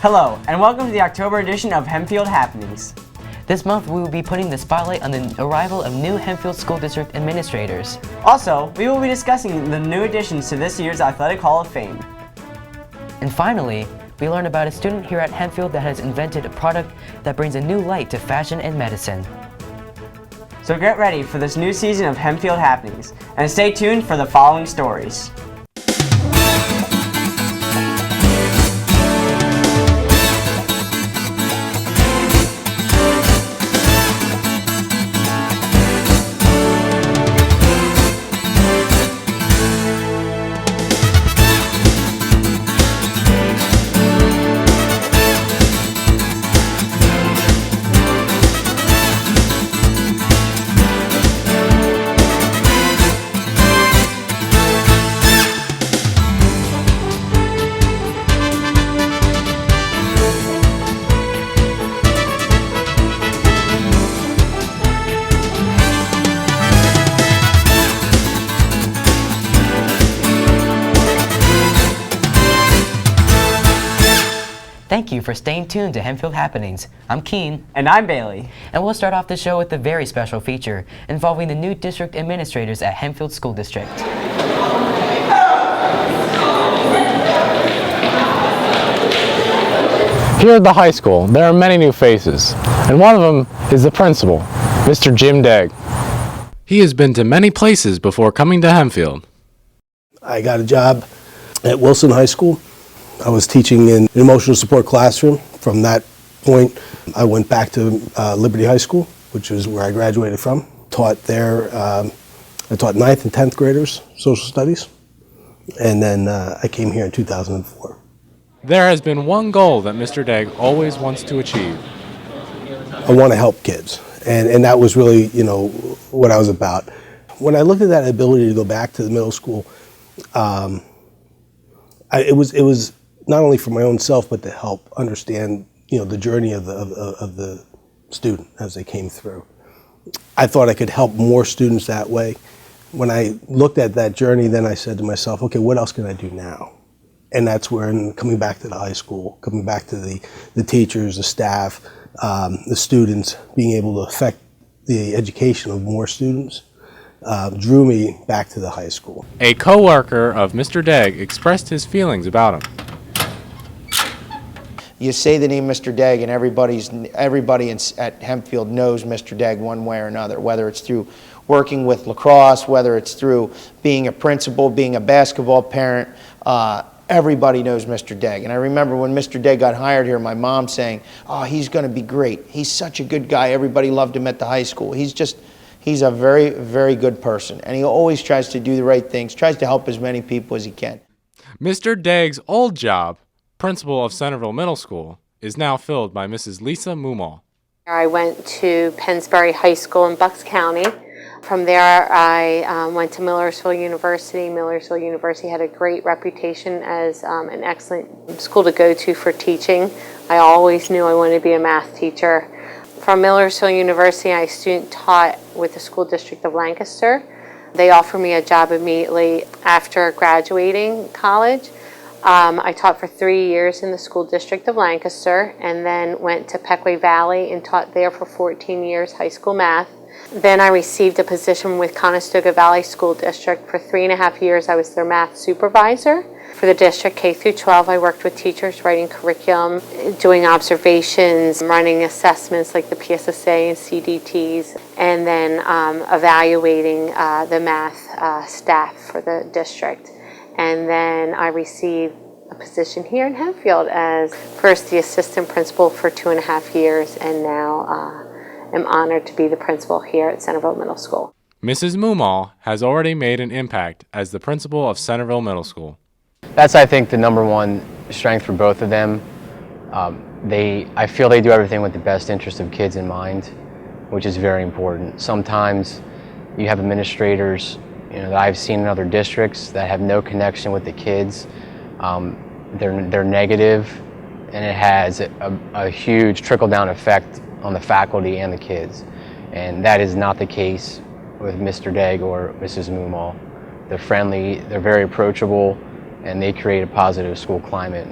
Hello, and welcome to the October edition of Hempfield Happenings. This month, we will be putting the spotlight on the arrival of new Hempfield School District administrators. Also, we will be discussing the new additions to this year's Athletic Hall of Fame. And finally, we learn about a student here at Hempfield that has invented a product that brings a new light to fashion and medicine. So get ready for this new season of Hempfield Happenings, and stay tuned for the following stories. Thank you for staying tuned to Hempfield Happenings. I'm Keen. And I'm Bailey. And we'll start off the show with a very special feature involving the new district administrators at Hempfield School District. Here at the high school, there are many new faces, and one of them is the principal, Mr. Jim Dague. He has been to many places before coming to Hempfield. I got a job at Wilson High School. I was teaching in an emotional support classroom. From that point, I went back to Liberty High School, which is where I graduated from. Taught there, I taught 9th and 10th graders social studies, and then I came here in 2004. There has been one goal that Mr. Dague always wants to achieve. I want to help kids, and that was really, what I was about. When I looked at that ability to go back to the middle school, it was not only for my own self, but to help understand, the journey of the student as they came through. I thought I could help more students that way. When I looked at that journey, then I said to myself, okay, what else can I do now? And that's where, coming back to the high school, coming back to the teachers, the staff, the students, being able to affect the education of more students, drew me back to the high school. A co-worker of Mr. Dague expressed his feelings about him. You say the name Mr. Dague and everybody at Hempfield knows Mr. Dague one way or another, whether it's through working with lacrosse, whether it's through being a principal, being a basketball parent. Everybody knows Mr. Dague. And I remember when Mr. Dague got hired here, my mom saying, oh, he's going to be great. He's such a good guy. Everybody loved him at the high school. He's a very, very good person. And he always tries to do the right things, tries to help as many people as he can. Mr. Dague's old job, principal of Centerville Middle School, is now filled by Mrs. Lisa Mumma. I went to Pennsbury High School in Bucks County. From there, I went to Millersville University. Millersville University had a great reputation as an excellent school to go to for teaching. I always knew I wanted to be a math teacher. From Millersville University, I student taught with the school district of Lancaster. They offered me a job immediately after graduating college. I taught for 3 years in the school district of Lancaster, and then went to Pequea Valley and taught there for 14 years high school math. Then I received a position with Conestoga Valley School District. For 3.5 years, I was their math supervisor. For the district K through 12, I worked with teachers writing curriculum, doing observations, running assessments like the PSSA and CDTs, and then evaluating the math staff for the district. And then I received a position here in Hempfield as first the assistant principal for 2.5 years, and now am honored to be the principal here at Centerville Middle School. Mrs. Mumma has already made an impact as the principal of Centerville Middle School. That's, I think, the number one strength for both of them. I feel they do everything with the best interest of kids in mind, which is very important. Sometimes you have administrators that I've seen in other districts that have no connection with the kids. They're negative, and it has a huge trickle-down effect on the faculty and the kids. And that is not the case with Mr. Dague or Mrs. Mumma. They're friendly, they're very approachable, and they create a positive school climate.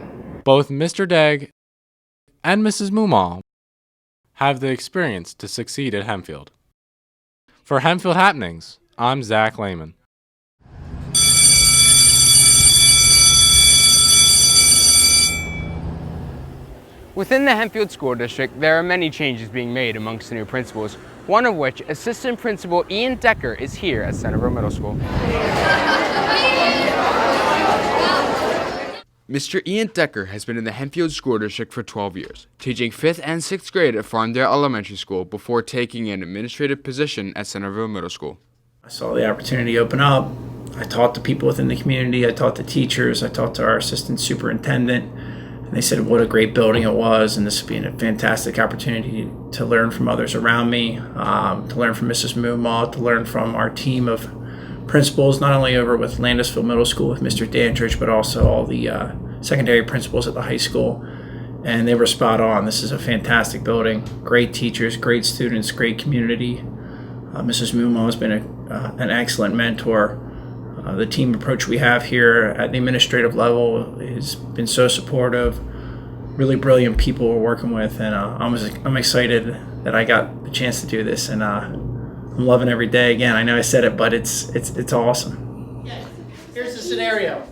Both Mr. Dague and Mrs. Mumma have the experience to succeed at Hempfield. For Hempfield Happenings, I'm Zach Lehman. Within the Hempfield School District, there are many changes being made amongst the new principals, one of which, Assistant Principal Ian Daecher, is here at Centerville Middle School. Mr. Ian Daecher has been in the Hempfield School District for 12 years, teaching 5th and 6th grade at Farmdale Elementary School before taking an administrative position at Centerville Middle School. I saw the opportunity open up. I talked to people within the community. I talked to teachers. I talked to our assistant superintendent. And they said what a great building it was, and this would be a fantastic opportunity to learn from others around me, to learn from Mrs. Mumma, to learn from our team of principals, not only over with Lancaster Middle School with Mr. Daecher, but also all the secondary principals at the high school. And they were spot on. This is a fantastic building, great teachers, great students, great community. Mrs. Mumma has been an excellent mentor. The team approach we have here at the administrative level has been so supportive. Really brilliant people we're working with, and I'm excited that I got the chance to do this, and I'm loving every day. Again, I know I said it, but it's awesome. Here's the scenario.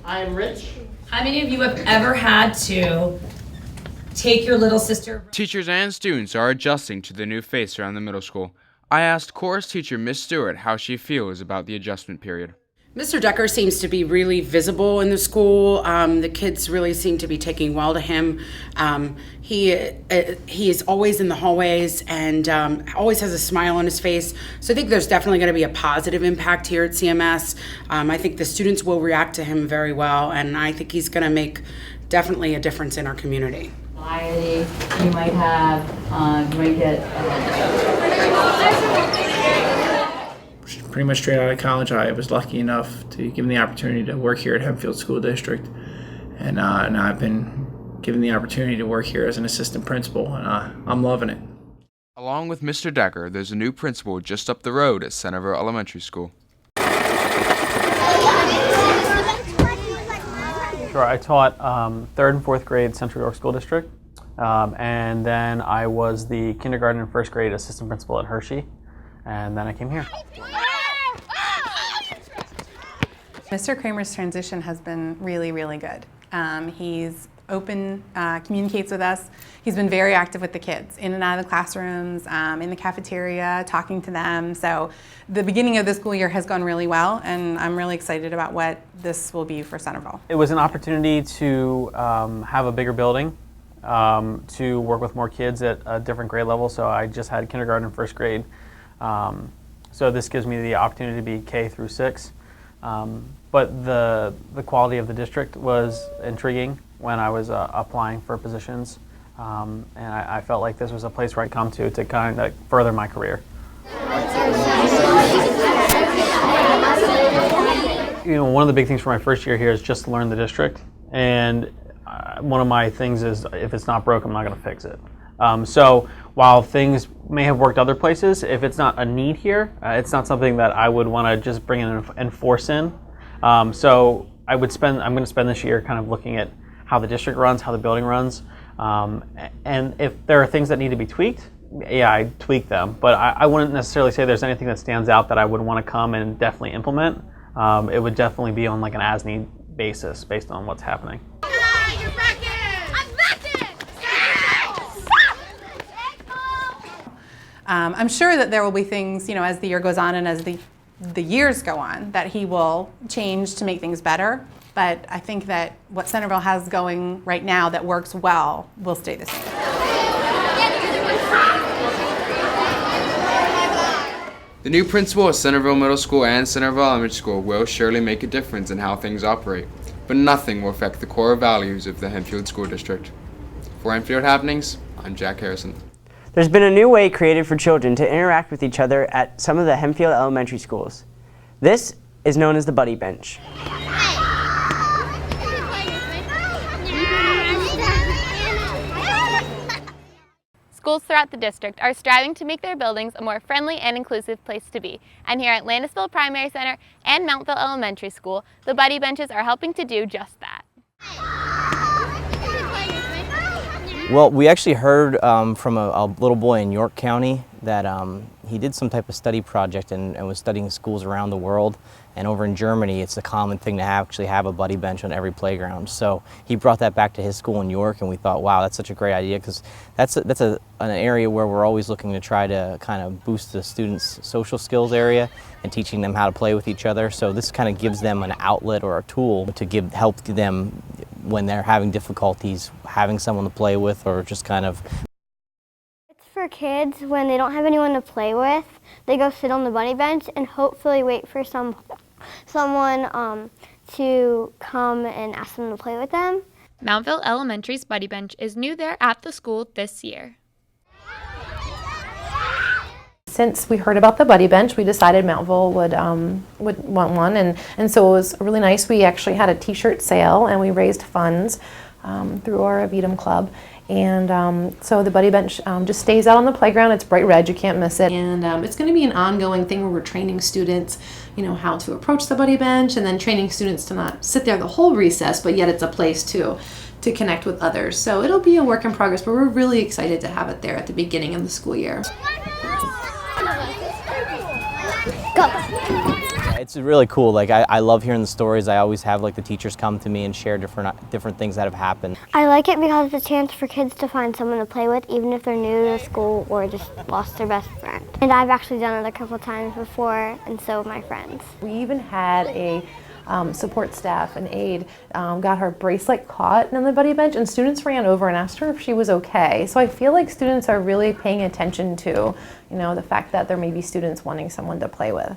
I am Rich. How many of you have ever had to take your little sister? Teachers and students are adjusting to the new face around the middle school. I asked chorus teacher Miss Stewart how she feels about the adjustment period. Mr. Daecher seems to be really visible in the school. The kids really seem to be taking well to him. He is always in the hallways and always has a smile on his face. So I think there's definitely going to be a positive impact here at CMS. I think the students will react to him very well, and I think he's going to make definitely a difference in our community. You might have, you might get. Pretty much straight out of college, I was lucky enough to be given the opportunity to work here at Hempfield School District, and now I've been given the opportunity to work here as an assistant principal, and I'm loving it. Along with Mr. Daecher, there's a new principal just up the road at Centerville Elementary School. Sure, I taught 3rd and 4th grade Central York School District, and then I was the kindergarten and 1st grade assistant principal at Hershey, and then I came here. Mr. Kramer's transition has been really, really good. He's open, communicates with us. He's been very active with the kids, in and out of the classrooms, in the cafeteria, talking to them. So the beginning of the school year has gone really well, and I'm really excited about what this will be for Centerville. It was an opportunity to have a bigger building, to work with more kids at a different grade level. So I just had kindergarten and 1st grade. So this gives me the opportunity to be K through 6. But the quality of the district was intriguing when I was applying for positions, and I felt like this was a place where I'd come to kind of further my career. You know, one of the big things for my first year here is just to learn the district, and one of my things is if it's not broke, I'm not going to fix it. So while things may have worked other places, if it's not a need here, it's not something that I would want to just bring in and force in. So I'm going to spend this year kind of looking at how the district runs, how the building runs, and if there are things that need to be tweaked, yeah, I tweak them. But I wouldn't necessarily say there's anything that stands out that I would want to come and definitely implement. It would definitely be on like an as-need basis based on what's happening. I'm sure that there will be things, you know, as the year goes on and as the years go on, that he will change to make things better. But I think that what Centerville has going right now that works well will stay the same. The new principal at Centerville Middle School and Centerville Elementary School will surely make a difference in how things operate, but nothing will affect the core values of the Hempfield School District. For Hempfield Happenings, I'm Jack Harrison. There's been a new way created for children to interact with each other at some of the Hempfield elementary schools. This is known as the Buddy Bench. Schools throughout the district are striving to make their buildings a more friendly and inclusive place to be. And here at Landisville Primary Center and Mountville Elementary School, the Buddy Benches are helping to do just that. Well, we actually heard from a little boy in York County that he did some type of study project and was studying schools around the world. And over in Germany, it's a common thing to actually have a buddy bench on every playground. So he brought that back to his school in York, and we thought, wow, that's such a great idea, because that's an area where we're always looking to try to kind of boost the students' social skills area and teaching them how to play with each other. So this kind of gives them an outlet or a tool to help them when they're having difficulties having someone to play with, or just kind of. It's for kids when they don't have anyone to play with. They go sit on the bunny bench and hopefully wait for someone to come and ask them to play with them. Mountville Elementary's Buddy Bench is new there at the school this year. Since we heard about the Buddy Bench, we decided Mountville would want one, and so it was really nice. We actually had a t-shirt sale, and we raised funds through our Avidum Club. And so the Buddy Bench just stays out on the playground. It's bright red, you can't miss it. And it's going to be an ongoing thing where we're training students, how to approach the Buddy Bench, and then training students to not sit there the whole recess, but yet it's a place to connect with others. So it'll be a work in progress, but we're really excited to have it there at the beginning of the school year. Go! It's really cool. Like I love hearing the stories. I always have the teachers come to me and share different things that have happened. I like it because it's a chance for kids to find someone to play with, even if they're new to the school or just lost their best friend. And I've actually done it a couple times before, and so have my friends. We even had a support staff, an aide, got her bracelet caught in the Buddy Bench, and students ran over and asked her if she was okay. So I feel like students are really paying attention to, the fact that there may be students wanting someone to play with.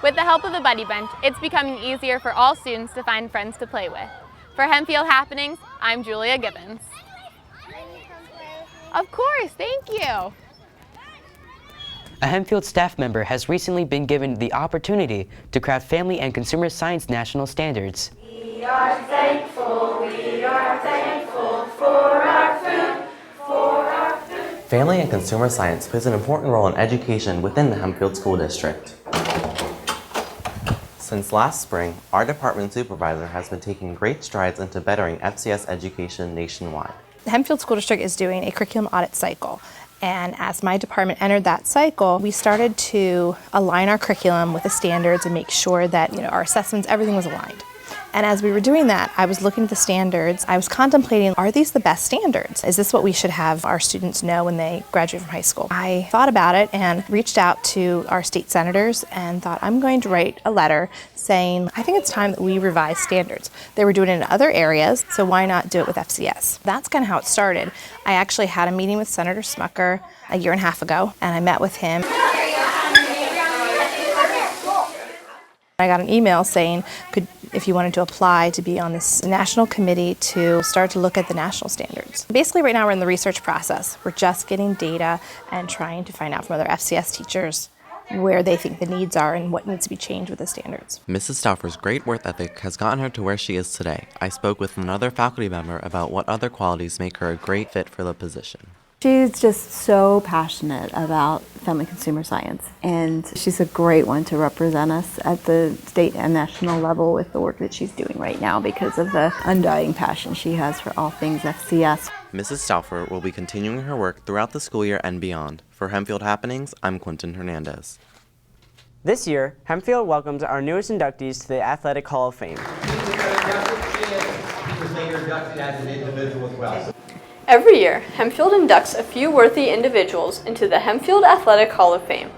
With the help of the Buddy Bench, it's becoming easier for all students to find friends to play with. For Hempfield Happenings, I'm Julia Gibbons. Of course, thank you. A Hempfield staff member has recently been given the opportunity to craft family and consumer science national standards. We are thankful for our food, Family and consumer science plays an important role in education within the Hempfield School District. Since last spring, our department supervisor has been taking great strides into bettering FCS education nationwide. The Hempfield School District is doing a curriculum audit cycle, and as my department entered that cycle, we started to align our curriculum with the standards and make sure that our assessments, everything was aligned. And as we were doing that, I was looking at the standards. I was contemplating, are these the best standards? Is this what we should have our students know when they graduate from high school? I thought about it and reached out to our state senators and thought, I'm going to write a letter saying, I think it's time that we revise standards. They were doing it in other areas, so why not do it with FCS? That's kind of how it started. I actually had a meeting with Senator Smucker a year and a half ago, and I met with him. I got an email saying if you wanted to apply to be on this national committee to start to look at the national standards. Basically right now we're in the research process. We're just getting data and trying to find out from other FCS teachers where they think the needs are and what needs to be changed with the standards. Mrs. Stauffer's great work ethic has gotten her to where she is today. I spoke with another faculty member about what other qualities make her a great fit for the position. She's just so passionate about family consumer science, and she's a great one to represent us at the state and national level with the work that she's doing right now because of the undying passion she has for all things FCS. Mrs. Stauffer will be continuing her work throughout the school year and beyond. For Hempfield Happenings, I'm Quentin Hernandez. This year, Hempfield welcomes our newest inductees to the Athletic Hall of Fame. Every year, Hempfield inducts a few worthy individuals into the Hempfield Athletic Hall of Fame.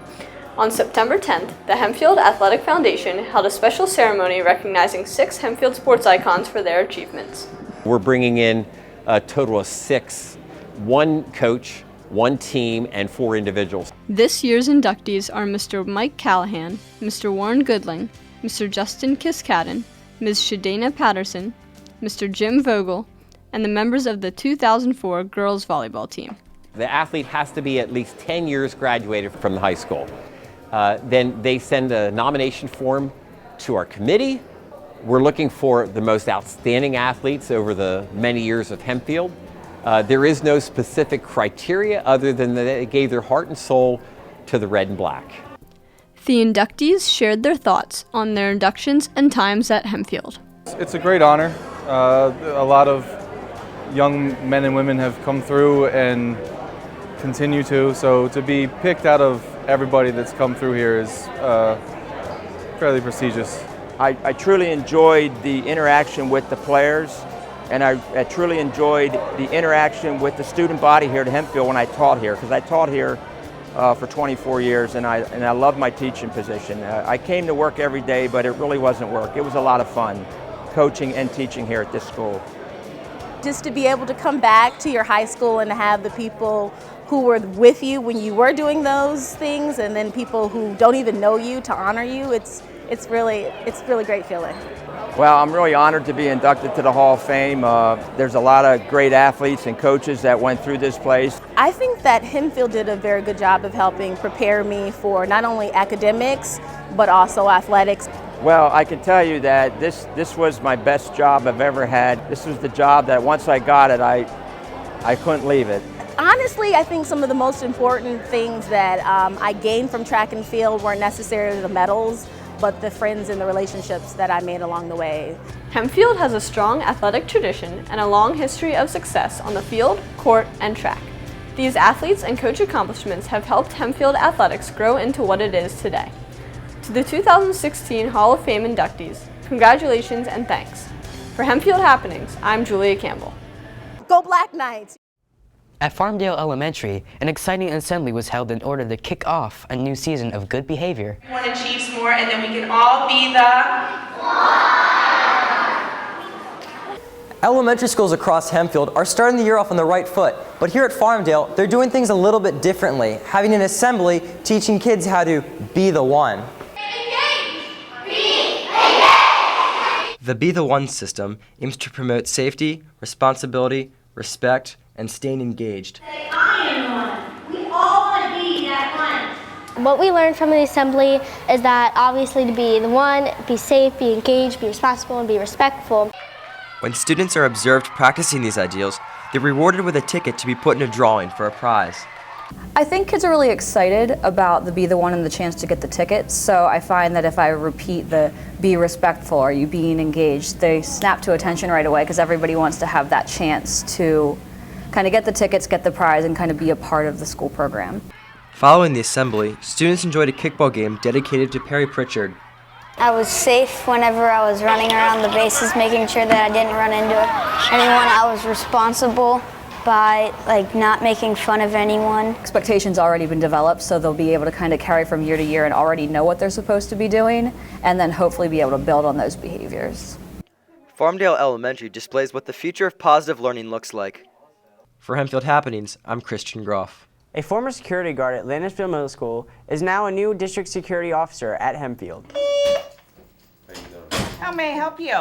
On September 10th, the Hempfield Athletic Foundation held a special ceremony recognizing 6 Hempfield sports icons for their achievements. We're bringing in a total of 6, 1 coach, 1 team, and 4 individuals. This year's inductees are Mr. Mike Callahan, Mr. Warren Goodling, Mr. Justin Kiskaden, Ms. Shadana Patterson, Mr. Jim Vogel, and the members of the 2004 girls volleyball team. The athlete has to be at least 10 years graduated from the high school. Then they send a nomination form to our committee. We're looking for the most outstanding athletes over the many years of Hempfield. There is no specific criteria other than that they gave their heart and soul to the red and black. The inductees shared their thoughts on their inductions and times at Hempfield. It's a great honor. A lot of young men and women have come through and continue to. So to be picked out of everybody that's come through here is fairly prestigious. I truly enjoyed the interaction with the players, and I truly enjoyed the interaction with the student body here at Hempfield when I taught here, because I taught here for 24 years, and I love my teaching position. I came to work every day, but it really wasn't work. It was a lot of fun, coaching and teaching here at this school. Just to be able to come back to your high school and to have the people who were with you when you were doing those things, and then people who don't even know you to honor you, it's really great feeling. Well, I'm really honored to be inducted to the Hall of Fame. There's a lot of great athletes and coaches that went through this place. I think that Hempfield did a very good job of helping prepare me for not only academics, but also athletics. Well, I can tell you that this was my best job I've ever had. This was the job that once I got it, I couldn't leave it. Honestly, I think some of the most important things that I gained from track and field weren't necessarily the medals, but the friends and the relationships that I made along the way. Hempfield has a strong athletic tradition and a long history of success on the field, court, and track. These athletes and coach accomplishments have helped Hempfield athletics grow into what it is today. To the 2016 Hall of Fame inductees, congratulations and thanks. For Hempfield Happenings, I'm Julia Campbell. Go Black Knights! At Farmdale Elementary, an exciting assembly was held in order to kick off a new season of good behavior. Everyone achieves more, and then we can all be the Elementary schools across Hempfield are starting the year off on the right foot, but here at Farmdale, they're doing things a little bit differently, having an assembly teaching kids how to be the one. The Be the One system aims to promote safety, responsibility, respect, and staying engaged. I am one. We all want to be that one. What we learned from the assembly is that obviously to be the one, be safe, be engaged, be responsible, and be respectful. When students are observed practicing these ideals, they're rewarded with a ticket to be put in a drawing for a prize. I think kids are really excited about the Be the One and the chance to get the tickets, so I find that if I repeat the be respectful, are you being engaged, they snap to attention right away because everybody wants to have that chance to kind of get the tickets, get the prize, and kind of be a part of the school program. Following the assembly, students enjoyed a kickball game dedicated to Perry Pritchard. I was safe whenever I was running around the bases, making sure that I didn't run into anyone. I was responsible by not making fun of anyone. Expectations already been developed, so they'll be able to kind of carry from year to year and already know what they're supposed to be doing, and then hopefully be able to build on those behaviors. Farmdale Elementary displays what the future of positive learning looks like. For Hempfield Happenings, I'm Christian Groff. A former security guard at Lancaster Middle School is now a new district security officer at Hempfield. How may I help you?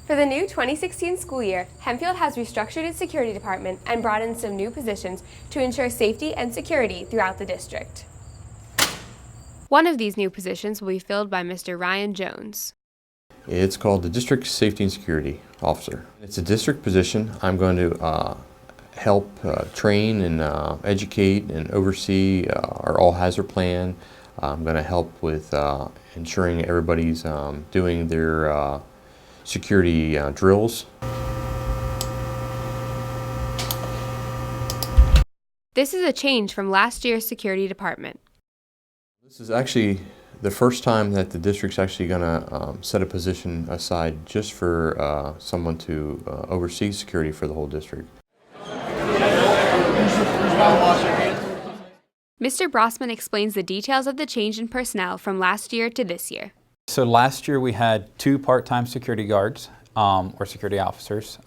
For the new 2016 school year, Hempfield has restructured its security department and brought in some new positions to ensure safety and security throughout the district. One of these new positions will be filled by Mr. Ryan Jones. It's called the District Safety and Security Officer. It's a district position. I'm going to help train and educate and oversee our all-hazard plan. I'm going to help with ensuring everybody's doing their security drills. This is a change from last year's security department. This is actually the first time that the district's actually going to set a position aside just for someone to oversee security for the whole district. Mr. Brossman explains the details of the change in personnel from last year to this year. So last year we had 2 part-time security guards, or security officers,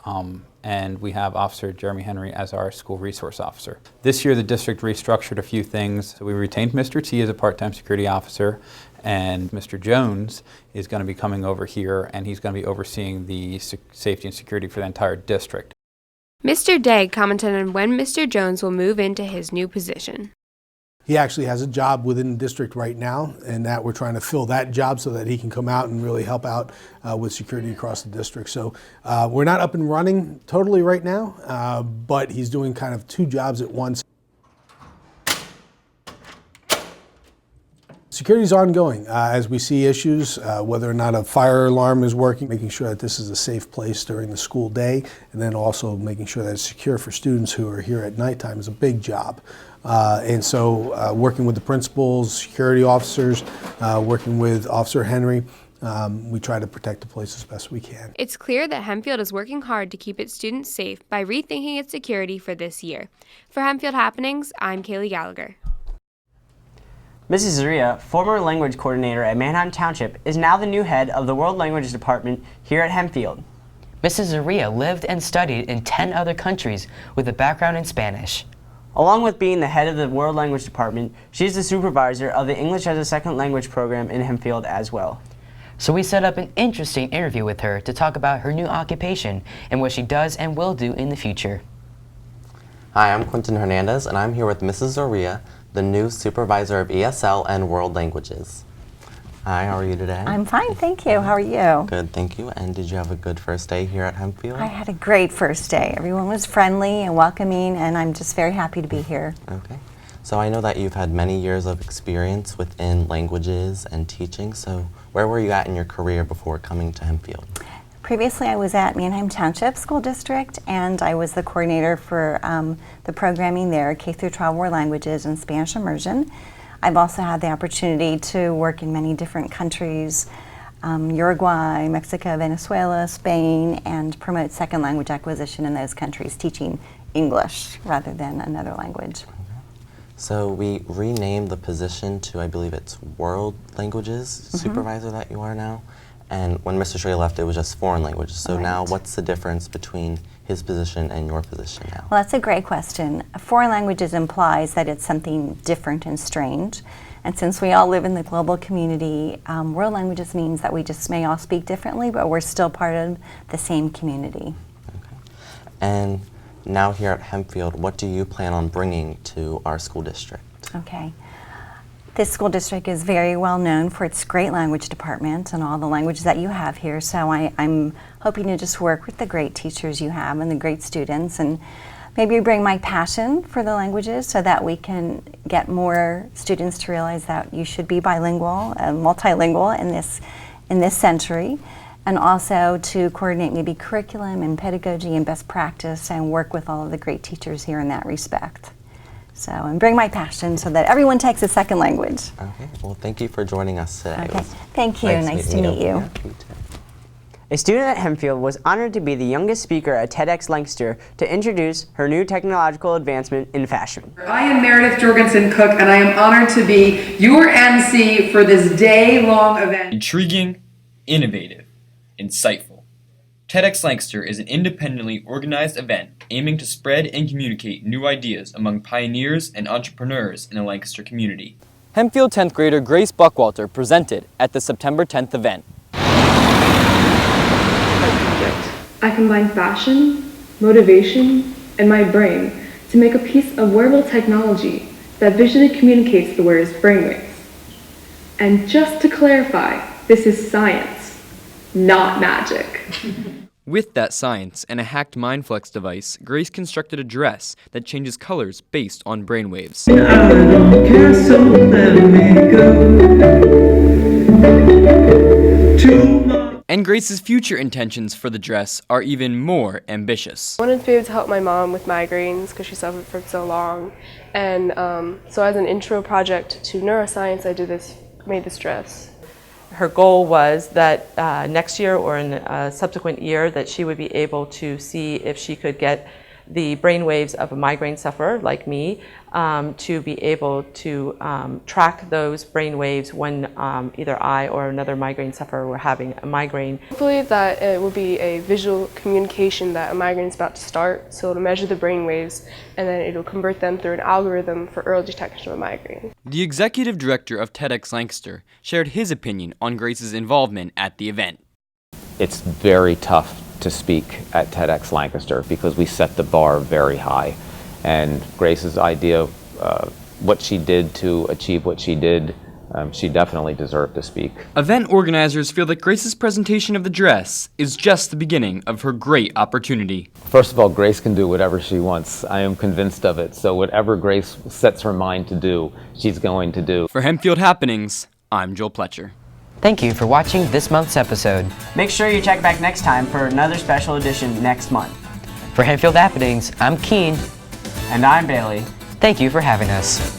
and we have Officer Jeremy Henry as our school resource officer. This year the district restructured a few things. So we retained Mr. T as a part-time security officer, and Mr. Jones is going to be coming over here, and he's going to be overseeing the safety and security for the entire district. Mr. Dague commented on when Mr. Jones will move into his new position. He actually has a job within the district right now, and that we're trying to fill that job so that he can come out and really help out with security across the district. So we're not up and running totally right now, but he's doing kind of 2 jobs at once. security is ongoing. As we see issues, whether or not a fire alarm is working, making sure that this is a safe place during the school day, and then also making sure that it's secure for students who are here at nighttime is a big job. And so working with the principals, security officers, working with Officer Henry, we try to protect the place as best we can. It's clear that Hempfield is working hard to keep its students safe by rethinking its security for this year. For Hempfield Happenings, I'm Kaylee Gallagher. Mrs. Zorilla, former language coordinator at Manheim Township, is now the new head of the World Language Department here at Hempfield. Mrs. Zorilla lived and studied in 10 other countries with a background in Spanish. Along with being the head of the World Language Department, she is the supervisor of the English as a Second Language program in Hempfield as well. So we set up an interesting interview with her to talk about her new occupation and what she does and will do in the future. Hi, I'm Quentin Hernandez, and I'm here with Mrs. Zorilla, the new supervisor of ESL and World Languages. Hi, how are you today? I'm fine, thank you. How are you? Good, thank you. And did you have a good first day here at Hempfield? I had a great first day. Everyone was friendly and welcoming, and I'm just very happy to be here. Okay. So I know that you've had many years of experience within languages and teaching, so where were you at in your career before coming to Hempfield? Previously, I was at Manheim Township School District, and I was the coordinator for the programming there, K-12 World Languages and Spanish Immersion. I've also had the opportunity to work in many different countries, Uruguay, Mexico, Venezuela, Spain, and promote second language acquisition in those countries, teaching English rather than another language. So we renamed the position to, I believe it's World Languages Supervisor that you are now. And when Mr. Shray left, it was just foreign languages. So now what's the difference between his position and your position now? Well, that's a great question. Foreign languages implies that it's something different and strange. And since we all live in the global community, world languages means that we just may all speak differently, but we're still part of the same community. Okay. And now here at Hempfield, what do you plan on bringing to our school district? Okay. This school district is very well known for its great language department and all the languages that you have here, so I'm hoping to just work with the great teachers you have and the great students, and maybe bring my passion for the languages so that we can get more students to realize that you should be bilingual and multilingual in this century, and also to coordinate maybe curriculum and pedagogy and best practice and work with all of the great teachers here in that respect. So, and bring my passion so that everyone takes a second language. Okay, well thank you for joining us today. Okay, thank you, nice to meet you. Yeah, you too. A student at Hempfield was honored to be the youngest speaker at TEDx Lancaster to introduce her new technological advancement in fashion. I am Meredith Jorgensen Cook, and I am honored to be your MC for this day-long event. Intriguing, innovative, insightful. TEDx Lancaster is an independently organized event aiming to spread and communicate new ideas among pioneers and entrepreneurs in the Lancaster community. Hempfield 10th grader Grace Buckwalter presented at the September 10th event. I combine fashion, motivation, and my brain to make a piece of wearable technology that visually communicates the wearer's brainwaves. And just to clarify, this is science, not magic. With that science and a hacked MindFlex device, Grace constructed a dress that changes colors based on brainwaves. And Grace's future intentions for the dress are even more ambitious. I wanted to be able to help my mom with migraines because she suffered for so long. And so as an intro project to neuroscience, I made this dress. Her goal was that next year or in a subsequent year that she would be able to see if she could get the brain waves of a migraine sufferer like me to be able to track those brain waves when either I or another migraine sufferer were having a migraine. I believe that it will be a visual communication that a migraine is about to start, so it'll measure the brain waves and then it'll convert them through an algorithm for early detection of a migraine. The executive director of TEDx Lancaster shared his opinion on Grace's involvement at the event. It's very tough to speak at TEDx Lancaster because we set the bar very high. And Grace's idea, what she did to achieve what she did, She definitely deserved to speak. Event organizers feel that Grace's presentation of the dress is just the beginning of her great opportunity. First of all, Grace can do whatever she wants. I am convinced of it. So whatever Grace sets her mind to do, she's going to do. For Hempfield Happenings, I'm Joel Pletcher. Thank you for watching this month's episode. Make sure you check back next time for another special edition next month. For Hempfield Happenings, I'm Keen. And I'm Bailey. Thank you for having us.